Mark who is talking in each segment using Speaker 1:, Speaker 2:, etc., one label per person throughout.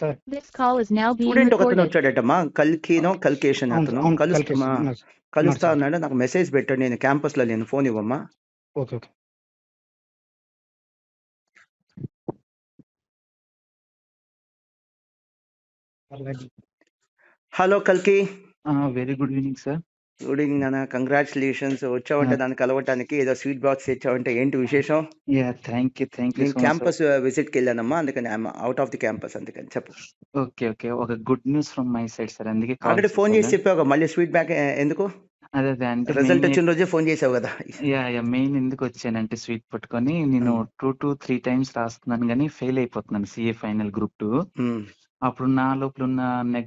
Speaker 1: Sir
Speaker 2: This call is now being
Speaker 3: student ఒకతను
Speaker 2: recorded.
Speaker 3: వచ్చాడటమ్మా, కల్కినో కల్కేషన్
Speaker 1: అవును
Speaker 3: అతను
Speaker 1: అవును
Speaker 3: కలుస్తా
Speaker 1: కలికేషన్ ఉన్నారు ఉన్నారు
Speaker 3: కలుస్తా
Speaker 1: సార్.
Speaker 3: అన్నాడు. నాకు మెసేజ్ పెట్టాడు, నేను క్యాంపస్ లో లేను, ఫోన్ ఇవ్వమ్మా.
Speaker 1: ఓకే ఓకే అలాగే.
Speaker 3: హలో కల్కి,
Speaker 4: very good evening sir.
Speaker 3: Good evening అన్న, కంగ్రాచులేషన్స్. వచ్చావంటే దాన్ని కలవటానికి, ఏదో స్వీట్ బాక్స్ తెచ్చావంటే, ఏంటి విశేషం?
Speaker 4: యా థ్యాంక్ యూ
Speaker 3: నేను
Speaker 4: so much sir.
Speaker 3: Campus visit కి వెళ్ళానమ్మా, అందుకని I'm out of the campus, అందుకని చెప్పు.
Speaker 4: ఓకే ఓకే, ఒక good news from my side sir, అందుకే కాల్
Speaker 3: ఆల్రెడీ ఫోన్ చేసి
Speaker 4: చేశాను.
Speaker 3: చెప్పావు, మళ్ళీ స్వీట్ బ్యాక్ ఎందుకు?
Speaker 4: అదే అదే అంటే
Speaker 3: రిజల్ట్
Speaker 4: మెయిన్
Speaker 3: వచ్చిన రోజే ఫోన్ చేసావు కదా.
Speaker 4: మెయిన్ ఎందుకు వచ్చానంటే స్వీట్ పట్టుకొని నేను 2 to 3 టైమ్స్ రాస్తున్నాను కానీ ఫెయిల్ అయిపోతున్నాను సిఏ ఫైనల్ గ్రూప్ 2. అప్పుడు నా లోపల ఉన్న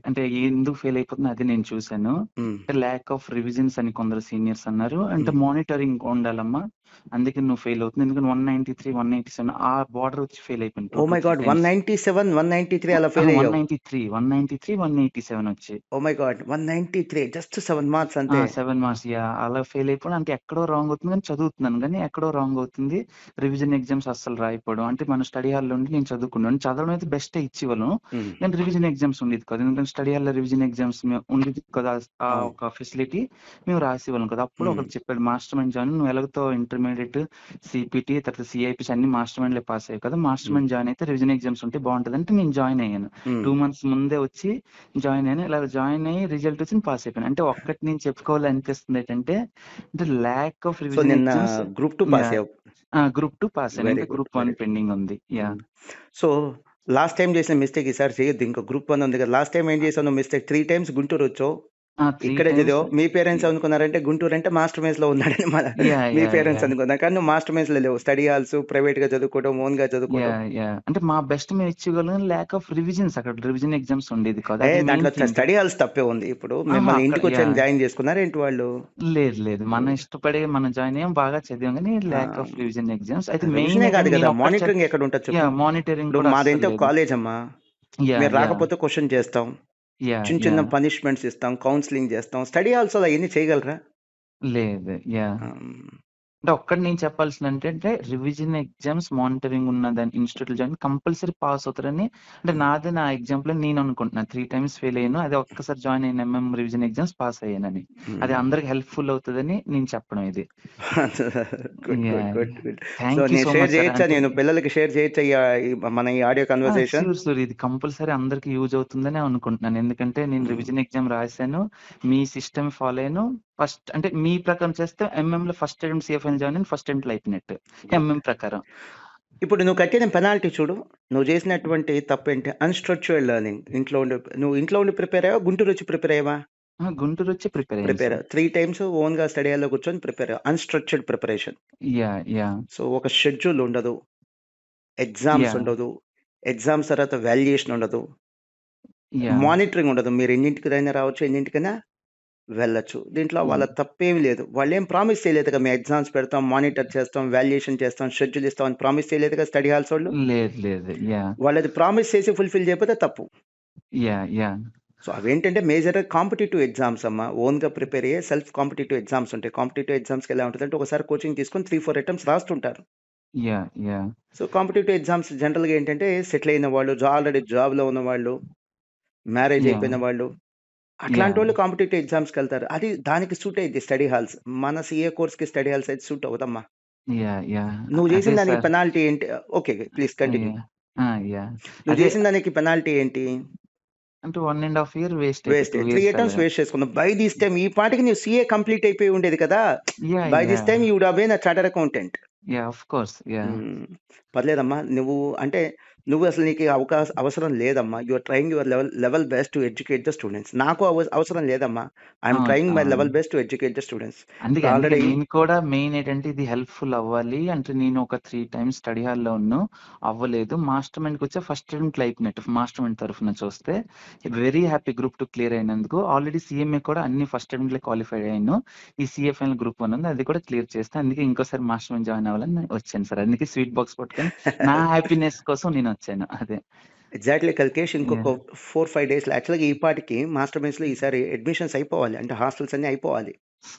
Speaker 4: అంటే ఎందుకు ఫెయిల్ అయిపోతున్నా అది నేను చూశాను. అంటే ల్యాక్ ఆఫ్ రివిజన్స్ అని కొందరు సీనియర్స్ అన్నారు. అంటే మానిటరింగ్ ఉండాలమ్మా, అందుకే నువ్వు ఫెయిల్ అవుతుంది. ఎందుకంటే 193, 187 ఆ బార్డర్ వచ్చి ఫెయిల్ అయిపోయింది.
Speaker 3: ఓ మై గాడ్, 197, 193 అలా ఫెయిల్ అయ్యావు.
Speaker 4: 193, 187 వచ్చి.
Speaker 3: Oh my God, 193 just 7 marks అంతే.
Speaker 4: 7 మార్క్స్ అలా ఫెయిల్ అయిపోవడం అంటే ఎక్కడో రాంగ్ అవుతుంది కానీ చదువుతున్నాను కానీ ఎక్కడో రాంగ్ అవుతుంది. రివిజన్ ఎగ్జామ్స్ అస్సలు రాయిపోవడం, అంటే మన స్టడీ హాల్లో ఉండి నేను చదువుకున్నాను, చదవడం అయితే బెస్ట్ ఇచ్చేవాళ్ళం కానీ రివిజన్ ఎగ్జామ్స్ ఉండేది కదా. ఎందుకంటే స్టడీ హాల్లో రివిజన్ ఎగ్జామ్స్ ఉండేది కదా, ఆ ఒక ఫెసిలిటీ మేము రాసేవాళ్ళం కదా. అప్పుడు ఒకటి చెప్పాడు, మాస్టర్ మైండ్ జాయిన్, నువ్వు ఎలాగతో ఇంటర్మీడియట్, సిపిటి, తర్వాత సిఐపిసి అన్ని మాస్టర్ మైండ్ లో పాస్ అయ్యావు కదా, మాస్టర్ మైండ్ జాయిన్ అయితే రివిజన్ ఎగ్జామ్స్ ఉంటే బాగుంటది అంటే నేను జాయిన్ అయ్యాను. 2 months ముందే వచ్చి జాయిన్ అయ్యాను. ఇలా జాయిన్ అయ్యి రిజల్ట్ వచ్చి పాస్ అయిపోయాను. అంటే ఒక్కటి నేను చెప్పుకోవాలనిపిస్తుంది ఏంటంటే lack of revision exams.
Speaker 3: Group 2 pass అయ్యావు.
Speaker 4: గ్రూప్ 2 పాస్ అయ్యాను, ఇంకా గ్రూప్ 1 పెండింగ్ ఉంది.
Speaker 3: సో లాస్ట్ టైం చేసిన మిస్టేక్ ఈసారి చేయొద్దు. ఇంకా గ్రూప్ 1 ఉంది కదా, లాస్ట్ టైం ఏం చేసావు మిస్టేక్? 3 times గుంటూరు వచ్చావు, ఇక్కడే చదివావు. మీ పేరెంట్స్ అనుకున్నారంటే గుంటూరు అంటే మాస్టర్ మెన్స్ లో ఉన్నాడని మీ పేరెంట్స్ అనుకున్నారు, కానీ నువ్వు మాస్టర్ మెన్స్ లో లేవు. స్టడీ హాల్స్ ప్రైవేట్ గా చదువుకోవడం, ఓన్ గా చదువుకోవడం.
Speaker 4: అంటే మా బెస్ట్ మేము ఇచ్చేయగలం, ల్యాక్ ఆఫ్ రివిజన్స్, అక్కడ రివిజన్ ఎగ్జామ్స్ ఉండేది కదా.
Speaker 3: దాంట్లో స్టడీ హాల్స్ తప్పే ఉంది. ఇప్పుడు మిమ్మల్ని ఇంటికి వచ్చి జాయిన్ చేసుకున్నారు ఏంటి వాళ్ళు?
Speaker 4: లేదు మన ఇష్టపడే మనం జాయిన్ అయ్యాం, బాగా చదివాం కానీ ల్యాక్ ఆఫ్ రివిజన్ ఎగ్జామ్స్. అయితే
Speaker 3: మెయిన్ కాదు కదా, మానిటరింగ్ ఎక్కడ ఉంటుంది?
Speaker 4: మానిటరింగ్
Speaker 3: మాదేంటో కాలేజ్ అమ్మా, మీరు రాకపోతే క్వశ్చన్ చేస్తాం, చిన్న చిన్న పనిష్మెంట్స్ ఇస్తాం, కౌన్సిలింగ్ చేస్తాం. స్టడీ హాల్స్ అలా ఎన్ని చేయగలరా?
Speaker 4: లేదు. అంటే ఒక్కటి నేను చెప్పాల్సింది అంటే రివిజన్ ఎగ్జామ్స్ మానిటరింగ్ ఉన్న దాని ఇన్స్టిట్యూట్ జాయిన్ కంపల్సరీ పాస్ అవుతారని, అంటే నాదే నా ఎగ్జాంపుల్ నేను అనుకుంటున్నా. 3 times ఫెయిల్ అయ్యాను, అదే ఒక్కసారి జాయిన్ అయిన రివిజన్ ఎగ్జామ్స్ పాస్ అయ్యానని, అది అందరికి హెల్ప్ఫుల్ అవుతుందని నేను చెప్పడం. ఇది
Speaker 3: నేను పిల్లలకి షేర్ చేయొచ్చా మన ఈ ఆడియో కన్వర్సేషన్?
Speaker 4: ఇది కంపల్సరీ అందరికి యూజ్ అవుతుందని అనుకుంటున్నాను. ఎందుకంటే నేను రివిజన్ ఎగ్జామ్ రాశాను, మీ సిస్టమ్ ఫాలో అయ్యాను. ఫస్ట్ అంటే మీ ప్రకారం చేస్తే ఎంఎం లో first attempt CA final join, first attempt అయిపోయినట్టు ఎంఎం ప్రకారం.
Speaker 3: ఇప్పుడు నువ్వు కట్టిన పెనాల్టీ చూడు, నువ్వు చేసినటువంటి తప్పు ఏంటి? Unstructured learning. నువ్వు ఇంట్లో ఉండి ప్రిపేర్ అయ్యావా, గుంటూరు వచ్చి ప్రిపేర్ అయ్యావా?
Speaker 4: గుంటూరు వచ్చి ప్రిపేర్
Speaker 3: 3 times ఓన్ గా స్టడీ హాల్లో కూర్చొని ప్రిపేర్ అయ్యావు. Unstructured preparation. సో ఒక షెడ్యూల్ ఉండదు, ఎగ్జామ్స్ ఉండదు, ఎగ్జామ్స్ తర్వాత వాల్యుయేషన్ ఉండదు, మానిటరింగ్ ఉండదు. మీరు ఎన్నింటికైనా రావచ్చు, ఎన్నింటికైనా వెళ్ళొచ్చు. దీంట్లో వాళ్ళ తప్పేమి లేదు. వాళ్ళు ఏం ప్రామిస్ చేయలేదు కదా, మేము ఎగ్జామ్స్ పెడతాం, మానిటర్ చేస్తాం, వాల్యుయేషన్ చేస్తాం, షెడ్యూల్ ఇస్తాం అని ప్రామిస్ చేయలేదు కదా స్టడీ హాల్స్ వాళ్ళు. వాళ్ళది ప్రామిస్ చేసి ఫుల్ఫిల్ చేయకపోతే తప్పు. సో అవేంటంటే మేజర్ కాంపిటేటివ్ ఎగ్జామ్స్ అమ్మా. ఓన్ గా ప్రిపేర్ అయ్యే సెల్ఫ్ కాంపిటేటివ్ ఎగ్జామ్స్ ఉంటాయి. కాంపిటేటివ్ ఎగ్జామ్స్కి ఎలా ఉంటుందంటే ఒకసారి కోచింగ్ తీసుకొని 3-4 attempts రాస్తుంటారు. సో కాంపిటేటివ్ ఎగ్జామ్స్ జనరల్ గా ఏంటంటే సెటిల్ అయిన వాళ్ళు, ఆల్రెడీ జాబ్ లో ఉన్న వాళ్ళు, మ్యారేజ్ అయిపోయిన వాళ్ళు, అట్లాంటి వాళ్ళు కాంపిటేటివ్ ఎగ్జామ్స్కి వెళ్తారు. అది దానికి సూట్ అయ్యింది స్టడీ హాల్స్. మన సిఏ కోర్స్ కి స్టడీ హాల్స్ అయితే సూట్ అవుదమ్మా. నువ్వు చేసిన దానికి పెనాల్టీ ఏంటి? Okay please continue. నువ్వు చేసిన దానికి పెనాల్టీ ఏంటి?
Speaker 4: అంటే 1.5 year వేస్ట్.
Speaker 3: 3 attempts వేస్ట్ చేసుకున్నావు. బై దిస్ టైమ్ ఈ పాటికి నువ్వు సిఏ కంప్లీట్ అయిపోయి ఉండేది కదా. By this time you would have been a chartered accountant.
Speaker 4: Of course.
Speaker 3: పర్లేదమ్మా. నువ్వు అసలు నీకు అవసరం లేదమ్మా. You are trying your level best to educate the students. నాకు అవసరం లేదమ్మా. I'm trying my level best to educate the students.
Speaker 4: అందుకే నేను కూడా మెయిన్ ఏంటంటే ఇది హెల్ప్ఫుల్ అవ్వాలి అంటే, నేను ఒక 3 times స్టడీ హాల్లో అవ్వలేదు. మాస్టర్ మైండ్కి వచ్చే ఫస్ట్ అటెంప్ట్ అయిపోయినట్టు మాస్టర్ మైండ్ తరఫున చూస్తే వెరీ హ్యాపీ గ్రూప్ 2 క్లియర్ అయినందుకు. ఆల్రెడీ సిఎంఏ కూడా అన్ని ఫస్ట్ అటెంప్ట్ క్వాలిఫై అయ్యాను. ఈ సిఏ ఫైనల్ గ్రూప్ 1 ఉంది, అది కూడా క్లియర్ చేస్తే అందుకే ఇంకోసారి మాస్టర్ మైండ్ జాయిన్ అవ్వాలని వచ్చాను సార్. అందుకే స్వీట్ బాక్స్ పట్టుకొని నా హ్యాపీనెస్ కోసం నేను వచ్చాను. అదే
Speaker 3: ఎగ్జాక్ట్లీ కల్కేష్. ఇంకొక 4-5 days యాక్చువల్గా ఈ పాటికి మాస్టర్ మైండ్స్ లో ఈసారి అడ్మిషన్స్ అయిపోవాలి, అంటే హాస్టల్స్ అన్ని అయిపోవాలి.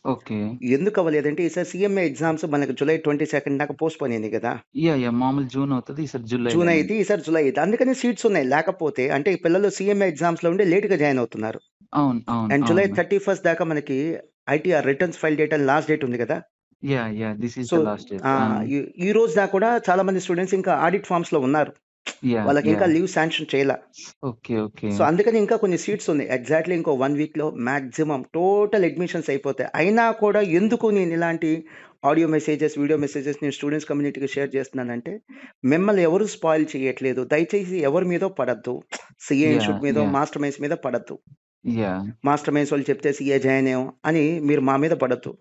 Speaker 4: ఓకే.
Speaker 3: ఎందుకు అవ్వలేదంటే ఈసారి సీఎంఏ ఎగ్జామ్స్ మనకు జూలై 22 దాకా పోస్ట్‌పోన్ అయింది కదా!
Speaker 4: యాహ్! మామూలు జూన్ అవుతది. ఈసారి జూలైలో
Speaker 3: జూన్
Speaker 4: అయింది.
Speaker 3: అయితే ఈసారి జులై అయితే. అందుకని సీట్స్ ఉన్నాయి. లేకపోతే అంటే ఈ పిల్లలు సీఎంఏ ఎగ్జామ్స్‌లో ఉండి లేట్‌గా జాయిన్ అవుతున్నారు.
Speaker 4: అవును. అవును.
Speaker 3: అండ్ జూలై
Speaker 4: అవును.
Speaker 3: 31 దాకా మనకి ఐటీఆర్ రిటర్న్స్ ఫైల్ డేట్ అని లాస్ట్ డేట్ ఉంది కదా!
Speaker 4: Yeah! This is
Speaker 3: so,
Speaker 4: the last date.
Speaker 3: ఈ ఈ రోజు దాకా కూడా చాలా మంది స్టూడెంట్స్ ఇంకా ఆడిట్ ఫార్మ్స్‌లో ఉన్నారు. వాళ్ళకి ఇంకా
Speaker 4: యాహ్!
Speaker 3: లీవ్ శాంక్షన్ చేయలా.
Speaker 4: ఓకే. ఓకే.
Speaker 3: సో, అందుకని ఇంకా కొన్ని సీట్స్ ఉన్నాయి. ఎగ్జాక్ట్‌లీ ఇంకో 1 వీక్‌లో మాక్సిమం టోటల్ అడ్మిషన్స్ అయిపోతాయి. అయినా కూడా ఎందుకు నేను ఇలాంటి ఆడియో మెసేజెస్, వీడియో మెసేజెస్ నేను స్టూడెంట్స్ కమ్యూనిటీకి షేర్ చేస్తున్నానంటే, మిమ్మల్ని ఎవరు స్పాయిల్ చేయట్లేదు. దయచేసి ఎవరి మీదో పడొద్దు. సీఏ ఇన్‌స్టిట్యూట్ మీదో,
Speaker 4: యాహ్!
Speaker 3: మాస్టర్ మైండ్స్ మీద పడొద్దు.
Speaker 4: యాహ్!
Speaker 3: మాస్టర్ మైండ్స్ వాళ్ళు చెప్తే సీఏ జాయిన్ అయ్యాం అని మీరు మా మీద పడొద్దు.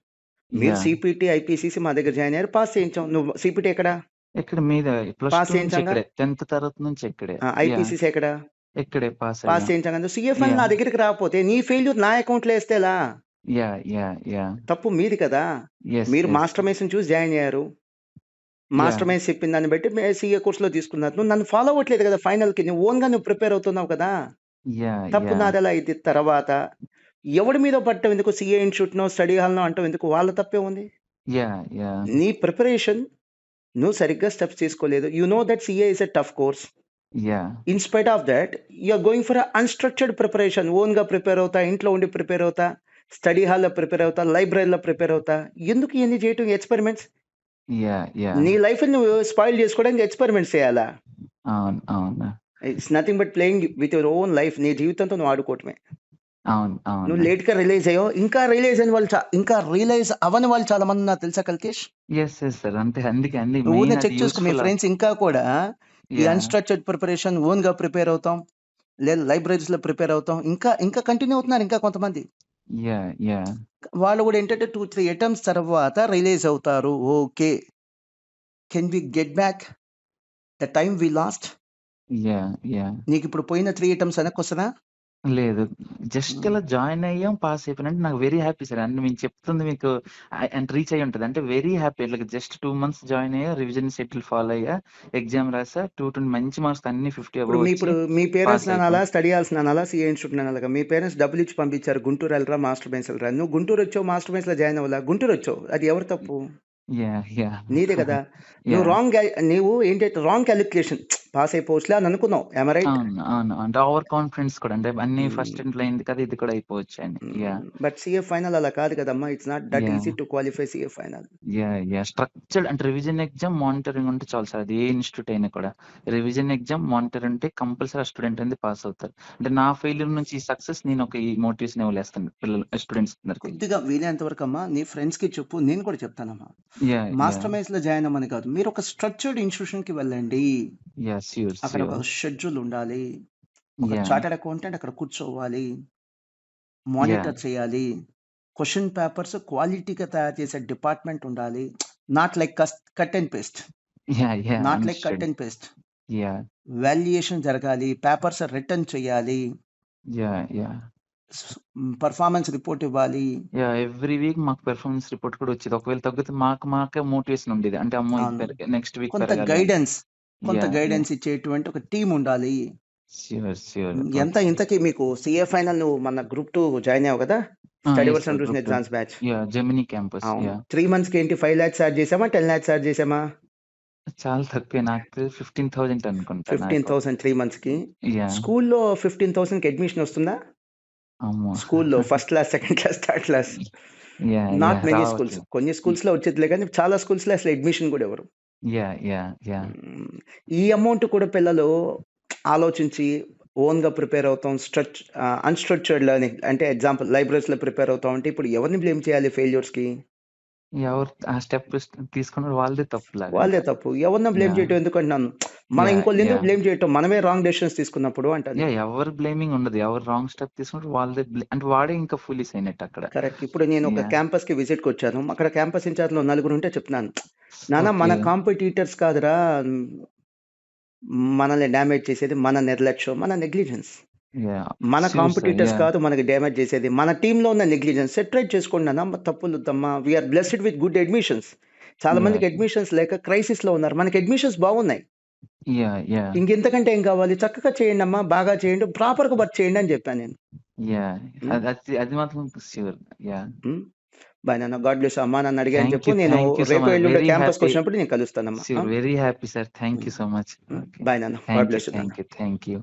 Speaker 3: మీరు
Speaker 4: యాహ్!
Speaker 3: సీపీటీ, ఐపీసీసీ మా దగ్గర జాయిన్ అయ్యారు. పాస్ చేయించాం. నువ్వు సీపీటీ ఎక్కడ?
Speaker 4: ఇక్కడ మీద ప్లస్
Speaker 3: పాస్
Speaker 4: 2 నుంచి
Speaker 3: చేయించాంగా.
Speaker 4: ఇక్కడే. 10th తరగతి నుంచి ఇక్కడే. యాహ్!
Speaker 3: ఐపీసీసీ ఎక్కడ?
Speaker 4: ఇక్కడే పాస్
Speaker 3: పాస్
Speaker 4: అయ్యాం.
Speaker 3: చేయించాం కదా! సీఏ ఫైనల్ నా
Speaker 4: యాహ్!
Speaker 3: దగ్గరికి రాకపోతే నీ ఫెయిల్యూర్ నా అకౌంట్‌లో ఏస్తే ఎలా?
Speaker 4: యాహ్!
Speaker 3: తప్పు మీది కదా!
Speaker 4: యెస్.
Speaker 3: మీరు
Speaker 4: యెస్.
Speaker 3: మాస్టర్ మైండ్స్‌ని చూసి జాయిన్ అయ్యారు.
Speaker 4: యాహ్!
Speaker 3: మాస్టర్ మైండ్స్ చెప్పిన దాన్ని బట్టి సీఏ కోర్స్‌లో తీసుకున్నారు. నువ్వు నన్ను ఫాలో అవ్వట్లేదు కదా! ఫైనల్‌కి. నువ్వు ఓన్‌గా ప్రిపేర్ అవుతున్నావు కదా! తప్పు
Speaker 4: యాహ్!
Speaker 3: నాదెలా అయిద్ది? తర్వాత ఎవడి మీదో పడటం ఎందుకు? సీఏ ఇన్‌స్టిట్యూట్‌నో, స్టడీ హాల్‌నో అంటాం ఎందుకు? వాళ్ళ తప్పే ఉంది.
Speaker 4: యాహ్!
Speaker 3: నీ ప్రిపరేషన్ నువ్వు సరిగ్గా స్టెప్స్ తీసుకోలేదు. You know that CA is a tough course.
Speaker 4: Yeah!
Speaker 3: In spite of that you are going for unstructured preparation. ఓన్‌గా ప్రిపేర్ అవుతా, ఇంట్లో ఉండి ప్రిపేర్ అవుతా, స్టడీ హాల్‌లో ప్రిపేర్ అవుతా, లైబ్రరీలో ప్రిపేర్ అవుతా. ఎందుకు ఇయన్నీ చేయటం ఎక్స్‌పెరిమెంట్స్?
Speaker 4: యాహ్!
Speaker 3: నీ లైఫ్‌ని నువ్వు స్పాయిల్ చేసుకోవడానికి ఎక్స్‌పెరిమెంట్స్ చేయాలా?
Speaker 4: అవును. అవును.
Speaker 3: It's nothing but playing with your own life. నీ జీవితంతో నువ్వు ఆడుకోవటమే.
Speaker 4: అవును.
Speaker 3: నువ్వు
Speaker 4: అవును.
Speaker 3: లేట్‌గా రియలైజ్ అయ్యావు. ఇంకా రియలైజ్ అయిన వాళ్ళు ఇంకా రియలైజ్ అవ్వని వాళ్ళు చాలా మంది ఉన్నారు తెలుసా కల్కేష్?
Speaker 4: యెస్. సార్. అంటే అందుకే
Speaker 3: నువ్వు ఊరినే
Speaker 4: మెయిన్ అది
Speaker 3: చెక్ చేసుకో. మీ
Speaker 4: యూజ్‌ఫుల్.
Speaker 3: ఫ్రెండ్స్ ఇంకా కూడా ఈ
Speaker 4: యాహ్!
Speaker 3: అన్‌స్ట్రక్చర్డ్ ప్రిపరేషన్ ఓన్‌గా ప్రిపేర్ అవుతాం. లేదా లైబ్రరీస్‌లో ప్రిపేర్ అవుతాం. ఇంకా ఇంకా కంటిన్యూ అవుతున్నారు ఇంకా కొంతమంది.
Speaker 4: యాహ్!
Speaker 3: వాళ్ళు కూడా ఏంటంటే 2, 3 అటెంప్ట్స్ తర్వాత రియలైజ్ అవుతారు. Okay. Can we get back the time we lost?
Speaker 4: Yeah!
Speaker 3: నీకిప్పుడు పోయిన 3 అటెంప్ట్స్ వెనక్కొస్తదా?
Speaker 4: లేదు. జస్ట్
Speaker 3: హ్మ్.
Speaker 4: ఇలా జాయిన్ అయ్యాం, పాస్ అయిపోయాను. అంటే నాకు వెరీ హ్యాపీ సార్. అంటే మేము చెప్తుంది మీకు అంటే రీచ్ అయ్యి ఉంటది. అంటే very happy. Like just 2 months join అయ్యా, రివిజన్ షెడ్యూల్ ఫాలో అయ్యా, ఎగ్జామ్ రాసా, 220 మంచి మార్క్స్ అన్ని 50
Speaker 3: ఇప్పుడు
Speaker 4: అబోవ్ వచ్చి
Speaker 3: మీ
Speaker 4: పాస్
Speaker 3: పేరెంట్స్‌ని అనాలా?
Speaker 4: అయిపోయాం.
Speaker 3: స్టడీ హాల్స్‌ని అనాలా? సీఏ ఇన్‌స్టిట్యూట్‌ని అనాలా? మీ పేరెంట్స్ డబ్బులిచ్చి పంపించారు. గుంటూరు ఎళ్ళరా, మాస్టర్ మైండ్స్ ఎళ్ళరా. నువ్వు గుంటూరొచ్చావు, మాస్టర్ మైండ్స్‌లో జాయిన్ అవ్వలా. గుంటూరొచ్చావు. అది ఎవరి తప్పు?
Speaker 4: యాహ్!
Speaker 3: నీదే కదా! నువ్వు
Speaker 4: యాహ్!
Speaker 3: నీవు ఏంటంటే రాంగ్ క్యాలిక్యులేషన్ పాస్ అయిపోవచ్చులే అని అనుకున్నావు. Am I right?
Speaker 4: అవును. అవును. అంటే ఓవర్ కాన్ఫిడెన్స్ కూడా. అంటే అన్నీ ఫస్ట్
Speaker 3: హ్మ్.
Speaker 4: అటెంప్ట్‌లో అయింది కదా! ఇది కూడా అయిపోవచ్చు అని.
Speaker 3: బట్ సీఏ ఫైనల్ అలా కాదు కదమ్మా! It's not that
Speaker 4: yeah!
Speaker 3: Easy to qualify CA final.
Speaker 4: Structured అంటే రివిజన్ ఎగ్జామ్, మానిటరింగ్ ఉంటే చాలు సార్. అది ఏ ఇన్‌స్టిట్యూట్ అయినా కూడా. రివిజన్ ఎగ్జామ్, మానిటర్ ఉంటే కంపల్సరీ ఆ స్టూడెంట్ అనేది పాస్ అవుతారు. అంటే నా ఫెయిల్యూర్ నుంచి ఈ సక్సెస్ నేను ఒక ఈ మోటివేషన్ ఇవ్వలేస్తాను స్టూడెంట్స్ అందరికి.
Speaker 3: కొద్దిగా వీలైనంత వరకమ్మా నీ ఫ్రెండ్స్‌కి చెప్పు. నేను కూడా చెప్తానమ్మా.
Speaker 4: యాహ్!
Speaker 3: మాస్టర్ మైండ్స్‌లో జాయిన్ అవ్వమని కాదు. మీరు ఒక స్ట్రక్చర్డ్ ఇన్‌స్టిట్యూషన్‌కి వెళ్ళండి. అక్కడ ఒక
Speaker 4: ష్యూర్.
Speaker 3: షెడ్యూల్ ఉండాలి. ఒక
Speaker 4: యాహ్!
Speaker 3: చార్టర్డ్ అకౌంటెంట్ అక్కడ కూర్చోవాలి.
Speaker 4: యాహ్!
Speaker 3: మానిటర్ చేయాలి. క్వెషన్ పేపర్స్ క్వాలిటీగా తయారు చేసే డిపార్ట్‌మెంట్ ఉండాలి. Not like cut and paste. Not like cut
Speaker 4: understood.
Speaker 3: And paste.
Speaker 4: Yeah!
Speaker 3: Valuation జరగాలి. పేపర్స్ రిటర్న్ చేయాలి.
Speaker 4: యాహ్!
Speaker 3: పెర్ఫార్మన్స్ రిపోర్ట్ ఇవ్వాలి.
Speaker 4: ఎవ్రీ వీక్ మాకు పెర్ఫార్మన్స్ రిపోర్ట్ కూడా వచ్చేది. ఒకవేళ తగ్గితే మాకే మోటివేషన్ ఉండేది. అంటే అమ్మో! ఇది
Speaker 3: అవును.
Speaker 4: నెక్స్ట్ వీక్
Speaker 3: కొంత
Speaker 4: పెరగాలి అని.
Speaker 3: Guidance,
Speaker 4: yeah!
Speaker 3: ఇచ్చేటువంటి ఒక టీమ్ ఉండాలి.
Speaker 4: ష్యూర్. ఓకే.
Speaker 3: ఇంతకి మీకు సీఏ ఫైనల్ నువ్వు మన గ్రూప్ 2 జాయిన్ అయ్యావు కదా! స్టడీ
Speaker 4: యెస్
Speaker 3: వర్స్
Speaker 4: sir.
Speaker 3: And tuition
Speaker 4: group 2.
Speaker 3: Exams batch.
Speaker 4: Gemini campus.
Speaker 3: అవును. 3 మంత్స్‌కి ఏంటి 5 లాక్స్ చార్జ్ చేసామా? 10 లాక్స్ చార్జ్ చేసామా?
Speaker 4: చాలా తక్కువే నాకు తెలిసి 15,000 అనుకుంటా నాకు.
Speaker 3: 15,000 3 మంత్స్‌కి.
Speaker 4: యాహ్!
Speaker 3: స్కూల్‌లో 15,000కి అడ్మిషన్ వస్తుందా?
Speaker 4: అమ్మో!
Speaker 3: స్కూల్‌లో first class, second class, third class. Not many schools.
Speaker 4: రావచ్చు.
Speaker 3: కొన్ని స్కూల్స్‌లో వచ్చేదిలే గానీ చాలా స్కూల్స్‌లో అసలు అడ్మిషన్ కూడా ఇవ్వరు.
Speaker 4: యాహ్!
Speaker 3: హ్మ్. ఈ అమౌంట్ కూడా పిల్లలు ఆలోచించి ఓన్‌గా ప్రిపేర్ అవుతాం. అన్‌స్ట్రక్చర్డ్ లెర్నింగ్ అంటే ఎగ్జాంపుల్ లైబ్రరీస్‌లో ప్రిపేర్ అవుతాం అంటే ఇప్పుడు ఎవరిని బ్లేమ్ చేయాలి ఫెయిల్యూర్స్‌కి?
Speaker 4: ఎవరు ఆ స్టెప్ తీసుకున్నారో వాళ్ళదే
Speaker 3: వాళ్ళదే
Speaker 4: తప్పులాగింక.
Speaker 3: తప్పు. ఎవరిని బ్లేమ్
Speaker 4: యాహ్!
Speaker 3: చేయటం ఎందుకంటున్నాను. మనం
Speaker 4: యాహ్!
Speaker 3: ఇంకోళ్ళనెందుకు
Speaker 4: యాహ్!
Speaker 3: బ్లేమ్ చేయటం? మనమే రాంగ్ డెసిషన్స్ తీసుకున్నప్పుడు అంటాను.
Speaker 4: ఎవరి బ్లేమింగ్ ఉండదు. ఎవరు రాంగ్ స్టెప్ తీసుకుంటారో వాళ్ళదే అంటే వాడే ఇంకా ఫూలిష్ అయినట్టు అక్కడ.
Speaker 3: కరెక్ట్. ఇప్పుడు నేను ఒక
Speaker 4: యాహ్!
Speaker 3: క్యాంపస్‌కి విజిట్‌కొచ్చాను. అక్కడ క్యాంపస్ ఇన్‌చార్జ్‌లో నలుగురుంటే చెప్తున్నాను. నాన్న మన
Speaker 4: ఓకే.
Speaker 3: కాంపిటీటర్స్ కాదురా మనల్ని డ్యామేజ్ చేసేది మన నిర్లక్ష్యం, మన నెగ్లిజెన్స్.
Speaker 4: యాహ్!
Speaker 3: మన
Speaker 4: ష్యూర్ సార్.
Speaker 3: Competitors
Speaker 4: yeah!
Speaker 3: కాదు మనకి డ్యామేజ్ చేసేది. మన టీమ్‌లో ఉన్న నెగ్లిజెన్స్ సెటరైట్ చేసుకోండి నాన్న. తప్పులొద్దమ్మా. We are blessed with good admissions. చాలా మందికి
Speaker 4: యాహ్!
Speaker 3: అడ్మిషన్స్ లేక క్రైసిస్‌లో ఉన్నారు. మనకి అడ్మిషన్స్ బాగున్నాయి.
Speaker 4: యాహ్!
Speaker 3: ఇంకెంతకంటే ఏం కావాలి? చక్కగా చేయండమ్మా. బాగా చేయండి. ప్రాపర్‌గా వర్క్ చేయండి అని చెప్పాను నేను.
Speaker 4: యాహ్!
Speaker 3: హ్మ్.
Speaker 4: అది అది అది మాత్రం ష్యూర్. యాహ్!
Speaker 3: హ్మ్. బాయ్ నాన్న. God bless. అమ్మా నాన్న అడిగాను
Speaker 4: థ్యాంక్
Speaker 3: చెప్పు.
Speaker 4: యూ
Speaker 3: నేను
Speaker 4: థ్యాంక్ యూ సో
Speaker 3: రేపు
Speaker 4: మచ్.
Speaker 3: ఎల్లుండి
Speaker 4: వెరీ
Speaker 3: క్యాంపస్కి
Speaker 4: హ్యాపీ.
Speaker 3: వచ్చినప్పుడు నేను కలుస్తానమ్మా.
Speaker 4: Sure very happy sir. Thank you so much.
Speaker 3: Bye నాన్న. గాడ్
Speaker 4: థ్యాంక్ యూ
Speaker 3: బ్లెస్ నాన్న.
Speaker 4: Thank you thank you.